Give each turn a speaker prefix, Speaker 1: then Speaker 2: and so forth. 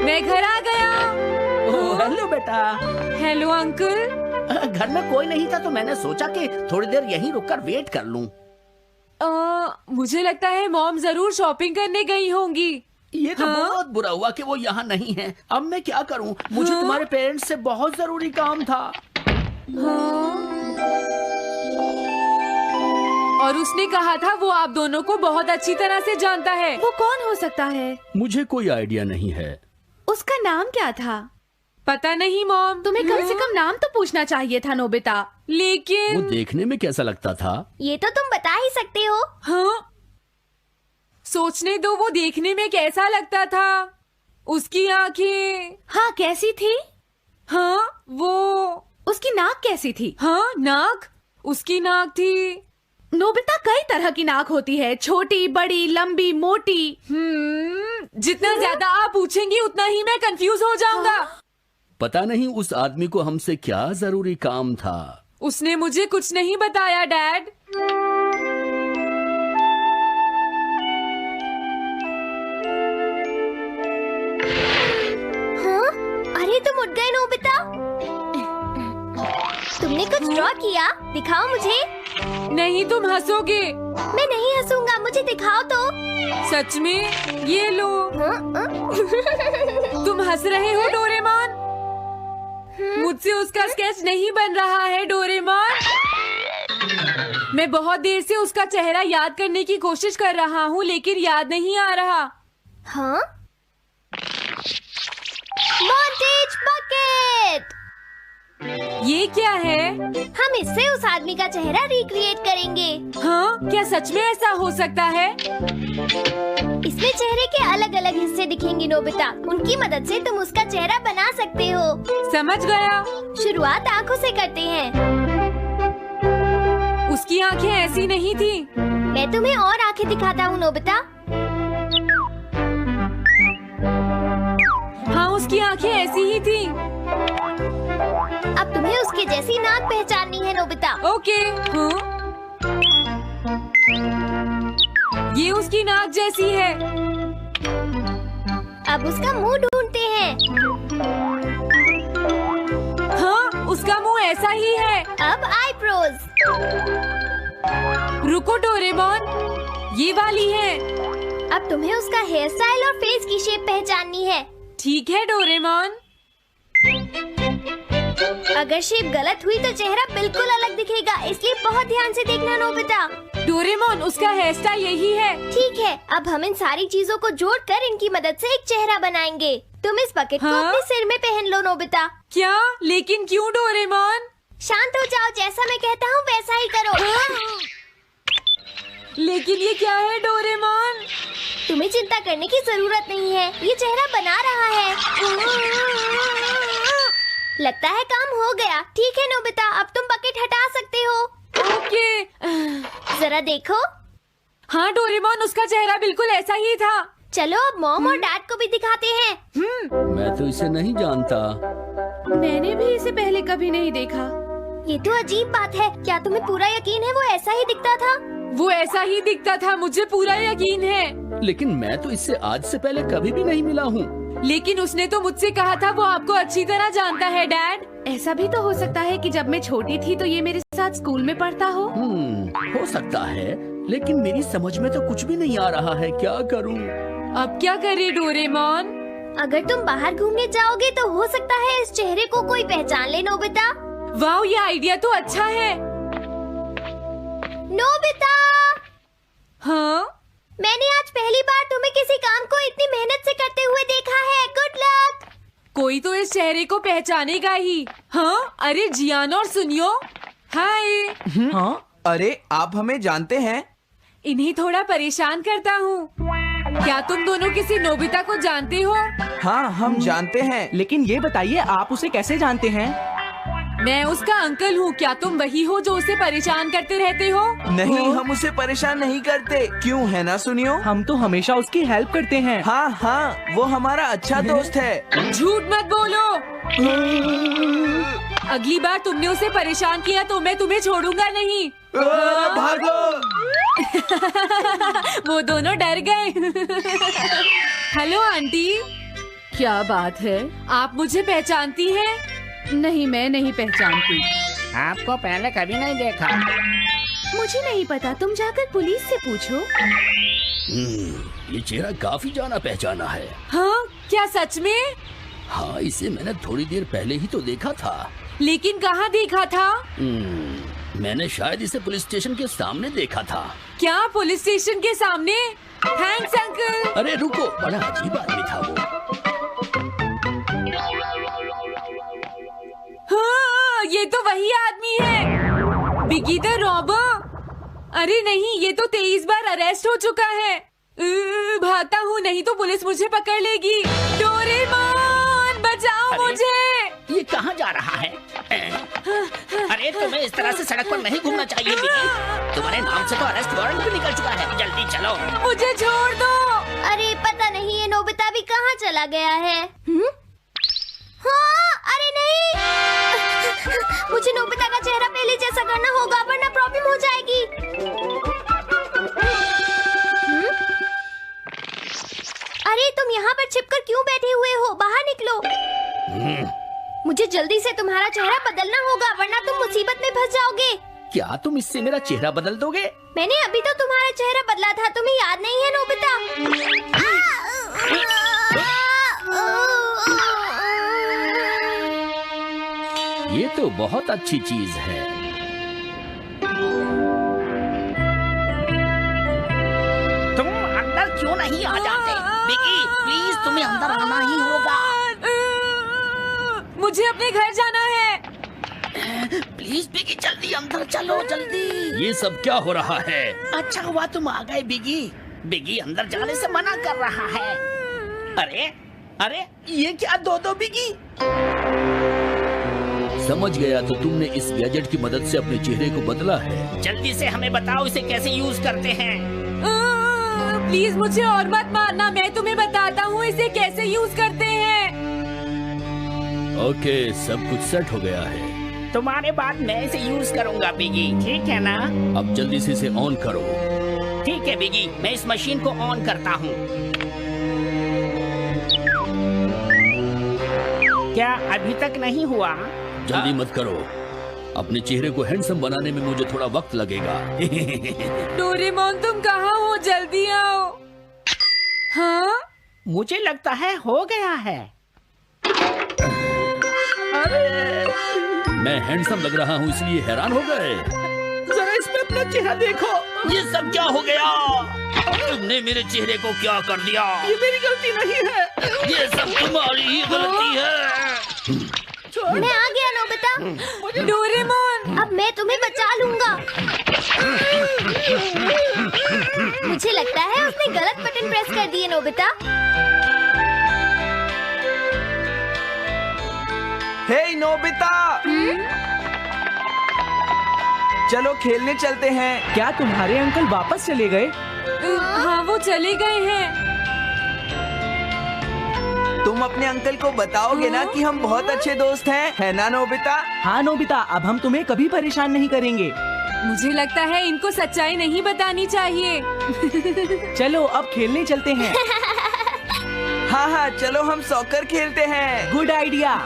Speaker 1: मैं घर आ गया।
Speaker 2: ओह, हेलो बेटा।
Speaker 1: Hello uncle.
Speaker 2: घर में कोई नहीं था तो मैंने सोचा कि थोड़ी देर यहीं रुककर वेट कर लूं।
Speaker 1: मुझे लगता है मॉम जरूर शॉपिंग करने गई होंगी।
Speaker 2: ये तो बहुत बुरा हुआ कि वो यहाँ नहीं है। अब मैं क्या करूं? मुझे तुम्हारे पेरेंट्स से बहुत जरूरी काम था।
Speaker 1: और उसने कहा था वो आप दोनों को बहुत अच्छी तरह से जानता है।
Speaker 3: वो कौन हो सकता है?
Speaker 2: मुझे कोई आइडिया नहीं है।
Speaker 3: उसका नाम क्या था?
Speaker 1: पता नहीं मॉम।
Speaker 3: तुम्हें कम से कम नाम तो पूछना चाहिए था नोबिता।
Speaker 2: वो
Speaker 1: लेकिन
Speaker 2: देखने में कैसा लगता था?
Speaker 4: ये तो तुम बता ही सकते हो।
Speaker 1: हाँ, सोचने दो वो देखने में कैसा लगता था। उसकी आंखें।
Speaker 3: हाँ, कैसी थी?
Speaker 1: हाँ वो।
Speaker 3: उसकी नाक कैसी थी?
Speaker 1: हाँ नाक। उसकी नाक थी।
Speaker 3: नोबिता, कई तरह की नाक होती है, छोटी, बड़ी, लंबी, मोटी।
Speaker 1: जितना ज्यादा आप पूछेंगी उतना ही मैं कंफ्यूज हो जाऊंगा।
Speaker 2: पता नहीं उस आदमी को हमसे क्या जरूरी काम था।
Speaker 1: उसने मुझे कुछ नहीं बताया डैड।
Speaker 4: हाँ? अरे तुम उठ गए नोबिता। तुमने कुछ ड्रॉ किया? दिखाओ मुझे।
Speaker 1: नहीं तुम हंसोगे।
Speaker 4: मैं नहीं हंसूंगा, मुझे दिखाओ तो।
Speaker 1: सच में? ये लो।
Speaker 4: हाँ?
Speaker 1: तुम हंस रहे हो डोरेमोन? मुझसे उसका स्केच नहीं बन रहा है डोरेमोन। मैं बहुत देर से उसका चेहरा याद करने की कोशिश कर रहा हूँ लेकिन याद नहीं आ रहा।
Speaker 4: हाँ? Montage bucket.
Speaker 1: ये क्या है?
Speaker 4: हम इससे उस आदमी का चेहरा रिक्रिएट करेंगे।
Speaker 1: हाँ, क्या सच में ऐसा हो सकता है?
Speaker 4: इसमें चेहरे के अलग अलग हिस्से दिखेंगे नोबिता। उनकी मदद से तुम उसका चेहरा बना सकते हो।
Speaker 1: समझ गया।
Speaker 4: शुरुआत आँखों से करते हैं।
Speaker 1: उसकी आंखें ऐसी नहीं थी।
Speaker 4: मैं तुम्हें और आँखें दिखाता हूँ नोबिता।
Speaker 1: हाँ, उसकी आंखें ऐसी ही थी।
Speaker 4: अब तुम्हें उसके जैसी नाक पहचाननी है नोबिता।
Speaker 1: ओके। हाँ? ये उसकी नाक जैसी है।
Speaker 4: अब उसका मुंह ढूंढते हैं।
Speaker 1: हाँ, उसका मुंह ऐसा ही है।
Speaker 4: अब आईब्रोज।
Speaker 1: रुको डोरेमोन, ये वाली है।
Speaker 4: अब तुम्हें उसका हेयर स्टाइल और फेस की शेप पहचाननी है।
Speaker 1: ठीक है डोरेमोन।
Speaker 4: अगर शेप गलत हुई तो चेहरा बिल्कुल अलग दिखेगा, इसलिए बहुत ध्यान से देखना नोबिता।
Speaker 1: डोरेमोन, उसका हेयर स्टाइल यही है।
Speaker 4: ठीक है, अब हम इन सारी चीजों को जोड़कर इनकी मदद से एक चेहरा बनाएंगे। तुम इस बकेट को
Speaker 1: हाँ?
Speaker 4: अपने सिर में पहन लो नोबिता।
Speaker 1: क्या? लेकिन क्यों डोरेमोन?
Speaker 4: शांत हो जाओ, जैसा मैं कहता हूँ वैसा ही करो।
Speaker 1: लेकिन ये क्या है डोरेमोन?
Speaker 4: तुम्हें चिंता करने की जरूरत नहीं है, ये चेहरा बना रहा है। लगता है काम हो गया। ठीक है नोबिता, अब तुम बकेट हटा सकते हो।
Speaker 1: ओके।
Speaker 4: जरा देखो।
Speaker 1: हाँ डोरेमोन, उसका चेहरा बिल्कुल ऐसा ही था।
Speaker 4: चलो अब मॉम और डैड को भी दिखाते हैं।
Speaker 2: मैं तो इसे नहीं जानता।
Speaker 3: मैंने भी इसे पहले कभी नहीं देखा।
Speaker 4: ये तो अजीब बात है। क्या तुम्हें पूरा यकीन है वो ऐसा ही दिखता था?
Speaker 1: वो ऐसा ही दिखता था, मुझे पूरा यकीन है।
Speaker 2: लेकिन मैं तो इससे आज से पहले कभी भी नहीं मिला हूँ।
Speaker 1: लेकिन उसने तो मुझसे कहा था वो आपको अच्छी तरह जानता है डैड।
Speaker 3: ऐसा भी तो हो सकता है कि जब मैं छोटी थी तो ये मेरे साथ स्कूल में पढ़ता हो।
Speaker 2: हो सकता है, लेकिन मेरी समझ में तो कुछ भी नहीं आ रहा है। क्या करूँ?
Speaker 1: अब क्या करे डोरेमोन?
Speaker 4: अगर तुम बाहर घूमने जाओगे तो हो सकता है इस चेहरे को कोई पहचान ले नोबिता।
Speaker 1: वाह, ये आइडिया तो अच्छा है।
Speaker 4: नोबिता,
Speaker 1: हाँ?
Speaker 4: मैंने आज पहली बार तुम्हें किसी काम को इतनी मेहनत से करते हुए देखा है। Good luck.
Speaker 1: कोई तो इस चेहरे को पहचानेगा ही। हाँ? अरे जियान और सुनियो। हाय।
Speaker 5: हाँ? अरे आप हमें जानते हैं?
Speaker 1: इन्हें थोड़ा परेशान करता हूँ। क्या तुम दोनों किसी नोबिता को जानते हो?
Speaker 5: हाँ, हम जानते हैं, लेकिन ये बताइए आप उसे कैसे जानते हैं?
Speaker 1: मैं उसका अंकल हूँ। क्या तुम वही हो जो उसे परेशान करते रहते हो?
Speaker 5: नहीं, हम उसे परेशान नहीं करते। क्यों, है ना सुनियो? हम तो हमेशा उसकी हेल्प करते हैं। हाँ हाँ, वो हमारा अच्छा दोस्त है।
Speaker 1: झूठ मत बोलो। अगली बार तुमने उसे परेशान किया तो मैं तुम्हें छोड़ूंगा नहीं।
Speaker 5: भागो।
Speaker 1: वो दोनों डर गए। Hello aunty.
Speaker 3: क्या बात है?
Speaker 1: आप मुझे पहचानती हैं?
Speaker 3: नहीं, मैं नहीं पहचानती।
Speaker 2: आपको पहले कभी नहीं देखा।
Speaker 3: मुझे नहीं पता, तुम जाकर पुलिस से पूछो।
Speaker 2: ये चेहरा काफी जाना पहचाना है।
Speaker 1: हाँ, क्या सच में?
Speaker 2: हाँ, इसे मैंने थोड़ी देर पहले ही तो देखा था।
Speaker 1: लेकिन कहाँ देखा था?
Speaker 2: मैंने शायद इसे पुलिस स्टेशन के सामने देखा था।
Speaker 1: क्या पुलिस स्टेशन के सामने? Thanks uncle.
Speaker 2: अरे रुको, बड़ा अजीब आदमी था वो।
Speaker 1: हाँ, ये तो वही आदमी है, बिगी द रॉबर। अरे नहीं, ये तो 23 बार अरेस्ट हो चुका है। भागता हूँ, नहीं तो पुलिस मुझे पकड़ लेगी। डोरेमोन, बचाओ मुझे।
Speaker 2: ये कहाँ जा रहा है? अरे तुम्हें इस तरह से सड़क पर नहीं घूमना चाहिए बिगी। तुम्हारे नाम से तो अरेस्ट वारंट भी निकल चुका है। जल्दी चलो।
Speaker 1: मुझे छोड़ दो।
Speaker 4: अरे पता नहीं ये नोबिता भी कहाँ चला गया है। हाँ, अरे नहीं। मुझे नोबिता का चेहरा पहले जैसा करना होगा वरना प्रॉब्लम हो जाएगी। अरे तुम यहाँ पर छिपकर क्यों बैठे हुए हो? बाहर निकलो। मुझे जल्दी से तुम्हारा चेहरा बदलना होगा वरना तुम मुसीबत में फंस जाओगे।
Speaker 2: क्या तुम इससे मेरा चेहरा बदल दोगे?
Speaker 4: मैंने अभी तो तुम्हारा चेहरा बदला था, तुम्हें याद नहीं है नोबिता?
Speaker 2: ये तो बहुत अच्छी चीज है। तुम अंदर क्यों नहीं आ जाते? बिगी, प्लीज तुम्हें अंदर आना ही होगा।
Speaker 1: मुझे अपने घर जाना है।
Speaker 2: प्लीज बिगी, जल्दी अंदर चलो, जल्दी। ये सब क्या हो रहा है? अच्छा हुआ तुम आ गए बिगी। बिगी अंदर जाने से मना कर रहा है। अरे अरे, ये क्या दो बिगी? समझ गया, तो तुमने इस गैजेट की मदद से अपने चेहरे को बदला है। जल्दी से हमें बताओ इसे कैसे यूज करते हैं।
Speaker 1: प्लीज मुझे और मत मारना, मैं तुम्हें बताता हूँ इसे कैसे यूज करते हैं।
Speaker 2: ओके, सब कुछ सेट हो गया है। तुम्हारे बाद मैं इसे यूज करूंगा बिगी, ठीक है ना? अब जल्दी से इसे ऑन करो। ठीक है बिगी, मैं इस मशीन को ऑन करता हूँ। क्या अभी तक नहीं हुआ? जल्दी मत करो, अपने चेहरे को हैंडसम बनाने में मुझे थोड़ा वक्त लगेगा।
Speaker 1: डोरेमोन, तुम कहाँ हो? जल्दी आओ। हाँ,
Speaker 2: मुझे लगता है हो गया है। मैं हैंडसम लग रहा हूँ इसलिए हैरान हो गए। जरा इसमें अपना चेहरा देखो। ये सब क्या हो गया? तुमने मेरे चेहरे को क्या कर दिया? ये मेरी गलती नहीं है, ये सब तुम्हारी ही गलती है।
Speaker 4: मैं आ गया नोबिता।
Speaker 1: डोरेमोन,
Speaker 4: अब मैं तुम्हें बचा लूंगा। मुझे लगता है उसने गलत बटन प्रेस कर दिए नोबिता।
Speaker 5: हे नोबिता, चलो खेलने चलते हैं। क्या तुम्हारे अंकल वापस चले गए?
Speaker 1: हाँ, वो चले गए हैं।
Speaker 5: तुम अपने अंकल को बताओगे ना कि हम बहुत अच्छे दोस्त हैं, है ना नोबिता? हाँ नोबिता, अब हम तुम्हें कभी परेशान नहीं करेंगे।
Speaker 1: मुझे लगता है इनको सच्चाई नहीं बतानी चाहिए।
Speaker 5: चलो अब खेलने चलते हैं। हाँ हाँ, चलो हम सॉकर खेलते हैं। Good idea.